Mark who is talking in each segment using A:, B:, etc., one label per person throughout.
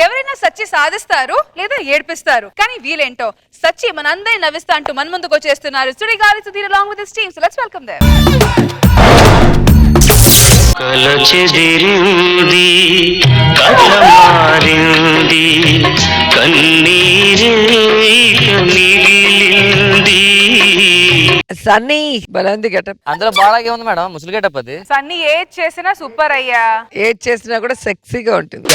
A: ఎవరైనా సచ్చి సాధిస్తారు లేదా ఏడ్పిస్తారు, కానీ వీళ్ళేంటో సచ్చి మనందరినీ నవ్విస్తా అంటూ మన ముందుకు వచ్చేస్తున్నారు. Sudigali Sudheer along with his team. So let's welcome them.
B: కలచెదిరింది కథమారింది కన్నీరే మిగిలింది.
C: సన్నీ బలంది గెటప్.
D: అందులో బాలాగే ఉంది మేడం, ముసలి గెటప్ అది.
A: సన్నీ ఏడ్ చేసినా సూపర్ అయ్యా.
C: ఏడ్ చేసినా కూడా సెక్సీగా ఉంటుంది.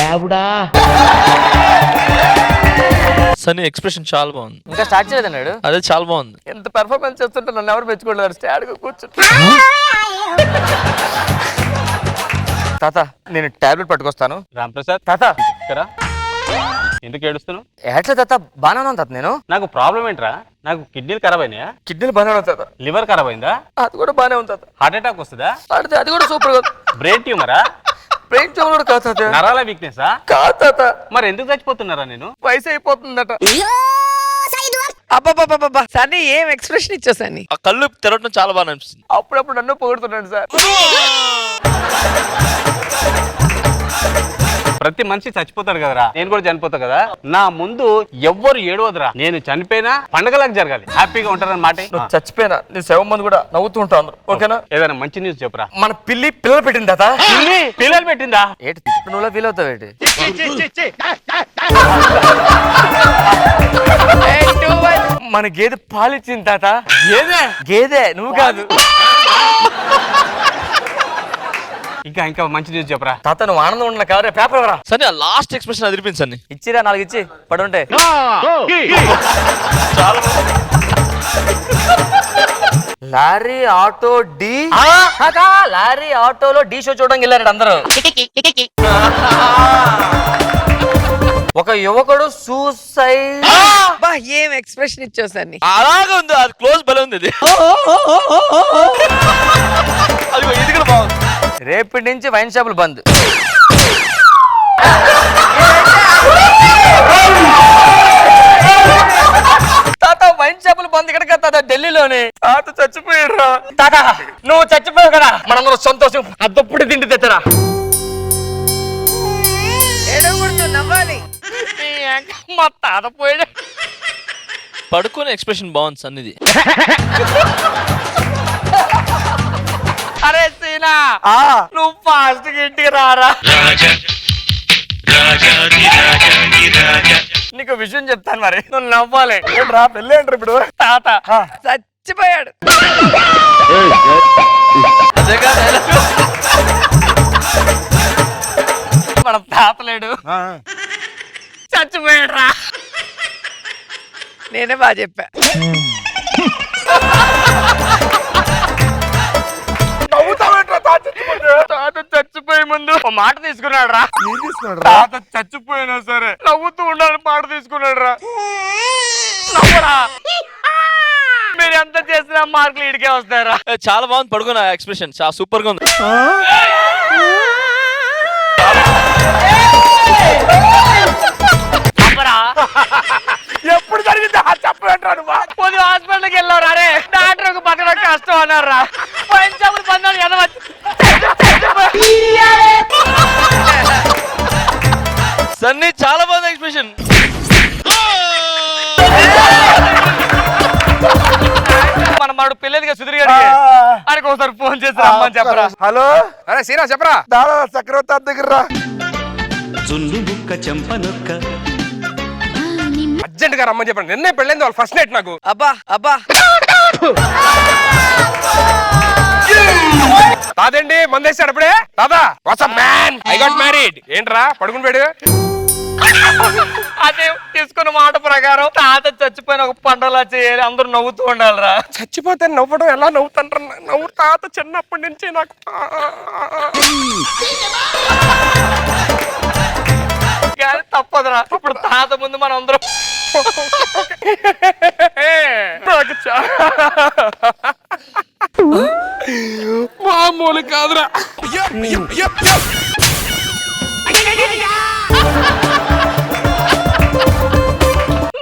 E: సన్నీ ఎక్స్ప్రెషన్ చాలా బాగుంది.
D: ఇంకా స్టార్ట్ చేయలేదన్నాడు.
E: అదే చాలా బాగుంది.
D: ఎంత పెర్ఫార్మెన్స్ చేస్తుంటే నన్ను ఎవరు మెచ్చుకోలేరు. స్టాండ్ కూర్చుంటా. తాత నేను టాబ్లెట్ పట్టుకొస్తాను.
F: రాంప్రసాద్
D: తాత
F: ఎందుకు ఏడుస్తున్నావు?
D: ఎట్లా తాత బాగానే ఉన్నాను తాత. నేను
F: నాకు ప్రాబ్లం ఏంట్రా? నాకు కిడ్నీలు ఖరాబ్ అయినాయా?
D: కిడ్నీలు బాగానే ఉంది తాత.
F: లివర్ ఖరాబ్ అయిందా?
D: అది కూడా బాగానే ఉంది తాత.
F: హార్ట్ అటాక్ వస్తుందా?
D: అది కూడా సూపర్ గా.
F: బ్రెయిన్ ట్యూమరా?
D: బ్రెయిన్ ట్యూమర్ కూడా కాదు తాత.
F: నరాల వీక్నెసా?
D: కాదు తాత.
F: మరి ఎందుకు చచ్చిపోతున్నారా నేను?
D: వయసు అయిపోతుందట.
C: అబ్బా సన్నీ ఏం ఎక్స్ప్రెషన్ ఇచ్చావు సన్నీ.
E: ఆ కళ్ళు తెరవడం చాలా బాగా అనిపిస్తుంది.
D: అప్పుడప్పుడు నన్ను పొగుడుతున్నాడు సార్.
F: ప్రతి మనిషి చచ్చిపోతాడు కదరా, నేను కూడా చనిపోతా కదా. నా ముందు ఎవ్వరు ఏడవదురా. నేను చనిపోయినా పండగలకు జరగాలి, హ్యాపీగా ఉంటారని మాట.
D: నువ్వు చచ్చిపోయినా నీ శవ మంది కూడా నవ్వుతూ ఉంటాను. ఓకేనా?
F: ఏదైనా మంచి న్యూస్ చెప్పురా.
D: మన పిల్లి పిల్లలు పెట్టింది తాత.
F: పిల్లలు పెట్టిందా?
D: ఏంటి నువ్వు ఫీల్ అవుతావు ఏంటి? మన గేదె పాలిచ్చింది తాత. గేదె నువ్వు కాదు.
F: ఇంకా మంచి న్యూస్ చెప్పరా.
D: తాత నువ్వు ఆనందం ఉండాలి కాదు. పేపర్ ఎవరా?
E: సన్నీ ఆ లాస్ట్ ఎక్స్ప్రెషన్ అదిరిపోయింది సన్నీ.
D: ఇచ్చిరా 4 ఇచ్చి పడుంటే. లారీ ఆటో డి. లారీ ఆటోలో డి షో చూడడానికి వెళ్ళారు అందరూ. ఒక యువకుడు సూసైడ్.
C: బా ఏం ఎక్స్ప్రెషన్ ఇచ్చావు సన్నీ.
E: అలాగే ఉంది, అది క్లోజ్ బలం ఉంది. అది ఇది కూడా బాగుంది.
D: రేపటి నుంచి వైన్ షాపులు బంద్. తాత వైన్ షాపులు బంద్ ఇక్కడ కదా తాత, ఢిల్లీలోనే. తాత చచ్చిపోయాడు రా. తాత నువ్వు చచ్చిపోయావు కదా, మనందరూ సంతోషం అద్దప్పుడు తిండి తెచ్చరా.
C: ఏడవకూడదు, నవ్వాలి.
D: మా తాత పోయాడు.
E: పడుకునే ఎక్స్ప్రెషన్ బాగుంది సన్నీది.
D: అరే సీనా నువ్వు ఫాస్ట్ గా ఇంటికి రారా. నీకు విషయం చెప్తాను మరి, నువ్వు నవ్వాలి. రా పెళ్ళి అంటారు ఇప్పుడు. తాత
C: చచ్చిపోయాడు.
D: మన తాత లేడు, చచ్చిపోయాడు రా.
C: నేనే బాగా చెప్పా.
D: తాత చచ్చిపోయే ముందు ఒక మాట తీసుకున్నాడు రా. తాత చచ్చిపోయినా సరే నవ్వుతూ ఉండాలని మాట తీసుకున్నాడు రా. మీరు ఎంత చేసినా మార్కులు ఇడికే వస్తారా.
E: చాలా బాగుంది పడుకున్న ఎక్స్ప్రెషన్, చాలా సూపర్ గా ఉంది.
D: ఎప్పుడు జరిగింది చెప్పంటారు. కొద్ది హాస్పిటల్కి వెళ్ళారు. అరే డాక్టర్ బతకడం కష్టం అన్నారు రా. పంచాములు పొందాలి ఎదవ.
E: సన్నీ చాలా బాగుంది ఎక్స్ప్రెషన్.
D: మన మాడు పిల్లలకి సుధీర్ గారికి ఆయనకు ఒకసారి ఫోన్ చేసి రమ్మని చెప్పరా. హలో అరే సీనా చెప్పరా. దాదా చక్రవర్తి దగ్గర
B: జున్ను బుక్క చెంపనొక్క
D: అర్జెంట్ గా రమ్మని చెప్పండి. నిన్నే పెళ్ళింది వాళ్ళు ఫస్ట్ నైట్ నాకు.
C: అబ్బా
D: కాదండి మందేశాడు అప్పుడే. దాదా WhatsApp man I got married. ఏంట్రా పడుకుని పెడు. అదే తీసుకున్న మాట ప్రకారం తాత చచ్చిపోయిన ఒక పండగలా చేయాలి, అందరూ నవ్వుతూ ఉండాలిరా. చచ్చిపోతే నవ్వడం ఎలా నవ్వుతాండ్రా. నవ్వు తాత చిన్నప్పటి నుంచి నాకు కానీ తప్పదురా. ఇప్పుడు తాత ముందు మనం అందరం మామూలు కాదురా.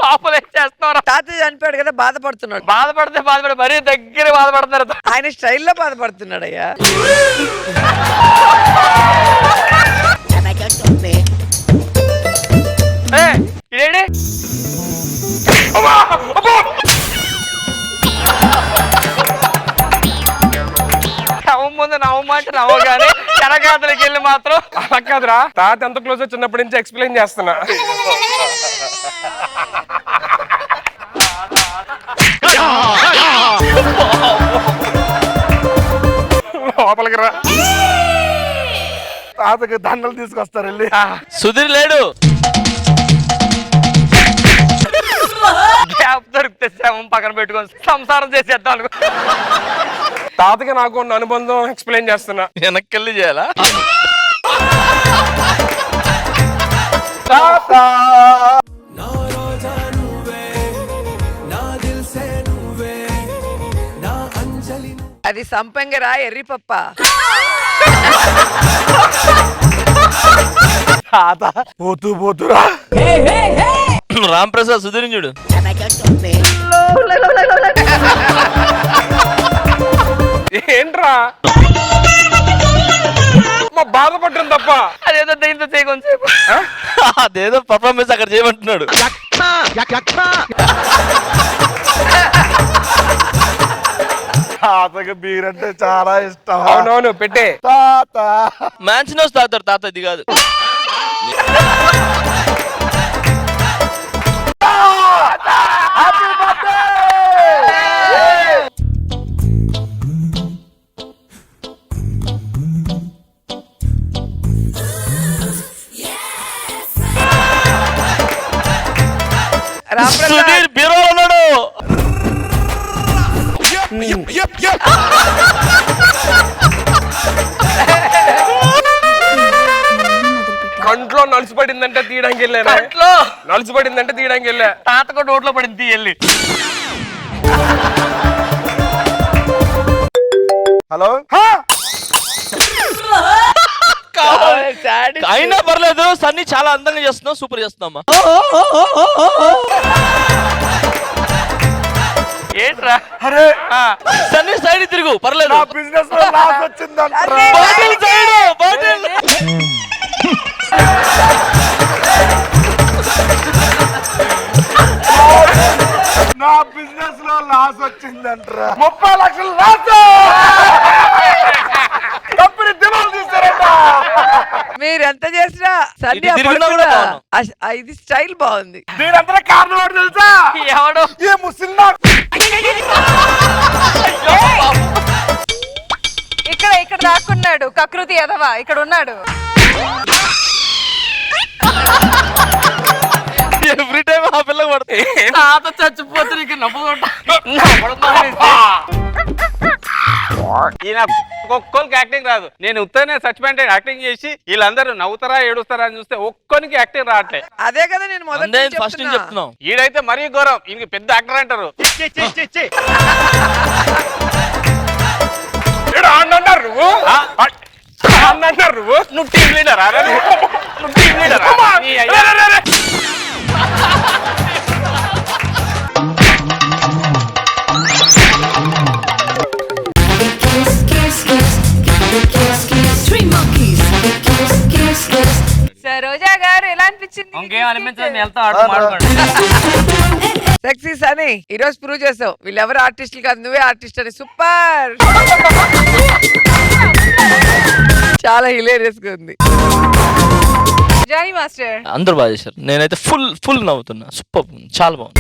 D: లోపల చేస్తున్నారు.
C: తాత చనిపోయాడు కదా, బాధపడుతున్నాడు.
D: బాధపడితే మరీ దగ్గర బాధపడుతున్నారు.
C: ఆయన స్టైల్లో బాధపడుతున్నాడు అయ్యా.
D: ఇదేంటి ముందు నవ్వమంటే నవ్వు కానీ వెనకాతలకి వెళ్ళి మాత్రం
G: అలా కాదురా, తాత ఎంత క్లోజ్ చిన్నప్పటి నుంచి ఎక్స్ప్లెయిన్ చేస్తున్నా. లోపలికి రా, తాతకి దండలు తీసుకొస్తారు వెళ్ళి.
E: సుధీర్ లేడు.
D: గ్యాప్ దొరికితే శవం పక్కన పెట్టుకొని సంసారం చేసేద్దాం అనుకో.
G: తాతకి నాకు ఉన్న అనుబంధం ఎక్స్ప్లెయిన్ చేస్తున్నా.
E: వెనక్కి చేయాలా?
C: అది సంపంగరా ఎర్రి పప్ప.
G: తాత పోతూ పోతురా.
E: రామ్ ప్రసాద్ సుధీర్ చూడు.
G: ఏంట్రా మా బాధపడ్డం తప్ప
D: అదేదో దీంతో చేయకొంచేపు
E: అదేదో పర్ఫార్మెన్స్ అక్కడ చేయమంటున్నాడు.
G: తాతకి బీరంటే చాలా ఇష్టం. అవునవును పెట్టే. తాత
E: మ్యాన్షన్ హౌస్ తాతాడు. తాత ఇది కాదు. సుధీర్ బీరో ఉన్నాడు.
G: కంట్లో నలుసుపడిందంటే తీయడానికి వెళ్ళా.
D: ఇంట్లో
G: నలుసుపడిందంటే తీయడానికి వెళ్ళా.
D: తాతకు నోట్లో పడింది తీయల్లి.
G: హలో,
E: అయినా పర్లేదు. సన్నీ చాలా అందంగా చేస్తున్నావు, సూపర్ చేస్తున్నామ్మా.
D: ఏంట్రా
G: అరే
E: సన్నీ సైడ్ తిరుగు, పర్లేదు.
G: బిజినెస్ లో లాస్ వచ్చిందంట.
E: Bottle side, bottle.
G: నా బిజినెస్ లో లాస్ వచ్చిందంటరా. 30 లక్షలు లాస్. కంపెనీ దివాళ తీస్తారంట.
C: మీరు ఎంత చేసినా సండే
E: ఇటు తిరిగినా కూడా బాగున్నావు.
C: ఇది స్టైల్ బాగుంది.
G: దీనంతా కారణం ఏంటో తెలుసా?
D: ఎవడు
G: ఈ ముస్లిం
A: ఇక్కడ దాక్కున్నాడు కకృతి ఎదవా. ఇక్కడ ఉన్నాడు.
E: ఎవ్రీ టైం ఆ పిల్లకి పడుతుంది.
D: తాత చచ్చిపోతే నీకు నవ్వుకుంటా. ఈయన ఒక్కొక్కరికి యాక్టింగ్ రాదు. నేను ఉత్తనే చచ్చిపోయింటే యాక్టింగ్ చేసి వీళ్ళందరూ నవ్వుతారా ఏడుస్తారా అని చూస్తే ఒక్కొనికి యాక్టింగ్ రావట్లే.
C: అదే కదా నేను
E: అందే
C: మొదటి
E: ఫస్ట్ నుంచి చెప్తున్నాం.
F: ఈడైతే మరీ ఘోరం. ఈయనకి పెద్ద యాక్టర్ అంటారు.
G: అన్నారు నువ్వు. అన్నారు నువ్వు.
F: నువ్వు టీం లీడరా? నువ్వు టీం లీడరా?
A: సరోజా గారు ఎలా అనిపించింది?
D: ఇంకేం అనిపించదు. వెళ్తా ఆడుతూ మాట్లాడు.
C: సెక్సీస్ అని ఈ రోజు ప్రూవ్ చేసావు. వీళ్ళెవరు ఆర్టిస్టులు కాదు, నువ్వే ఆర్టిస్ట్ అని. సూపర్. చాలా హిలేరియస్ గా ఉంది.
A: జానీ మాస్టర్
E: అందరూ బాగా చేశారు. నేనైతే ఫుల్ నవ్వుతున్నా. సూపర్, చాలా బాగుంది.